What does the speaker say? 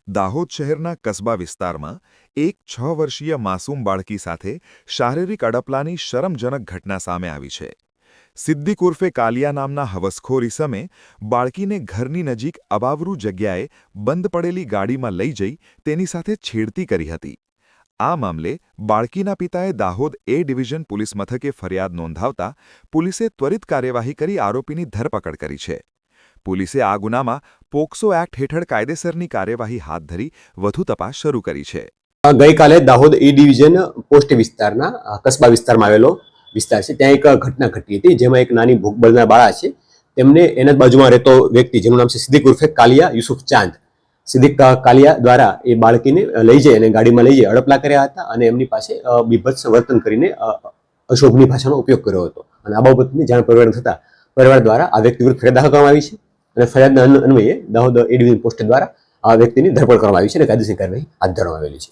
દાહોદ શહેરના કસ્બા વિસ્તારમાં એક 6 વર્ષીય માસૂમ બાળકી સાથે શારીરિક અડપલાની શરમજનક ઘટના સામે આવી છે. સિદ્દીક ઉર્ફે કાલિયા નામના હવસખોર ઈસમે બાળકીને ઘરની નજીક અવાવરૂ જગ્યાએ બંધ પડેલી ગાડીમાં લઈ જઈ તેની સાથે છેડતી કરી હતી. આ મામલે બાળકીના પિતાએ દાહોદ એ ડિવિઝન પોલીસ મથકે ફરિયાદ નોંધાવતા પોલીસે ત્વરિત કાર્યવાહી કરી આરોપીની ધરપકડ કરી છે. પોલીસે આ ગુનામાં પોક્સો એક્ટ હેઠળ કાયદેસરની કાર્યવાહી હાથ ધરી વધુ તપાસ શરૂ કરી છે. ગઈકાલે દાહોદ એ ડિવિઝન પોસ્ટ વિસ્તારના કસ્બા વિસ્તારમાં આવેલો વિસ્તાર છે. ત્યાં એક ઘટના ઘટી હતી, જેમાં એક નાની ભૂખ બળના બાળા છે. તેમને એના જ બાજુમાં રહેતો વ્યક્તિ જેનું નામ છે સિદ્દીક ઉર્ફે કાલિયા યુસુફ ચાંદ. સિદ્દીક કાલિયા દ્વારા એ બાળકીને લઈ જઈ અને ગાડીમાં લઈ જઈ અડપલા કર્યા હતા અને એમની પાસે બીભત્સ વર્તન કરીને અશોભની ભાષાનો ઉપયોગ કર્યો હતો. અને આ બાબતની જાણ પરિવાર થતાં પરિવાર દ્વારા આ વ્યક્તિ વિરુદ્ધ ફરિયાદ દાખલ કરવામાં આવી છે અને ફરિયાદના અન્વયે દાહોદ એ ડિવિઝન પોસ્ટ દ્વારા આ વ્યક્તિની ધરપકડ કરવામાં આવી છે અને કાયદેસરની કાર્યવાહી હાથ ધરવામાં આવેલી છે.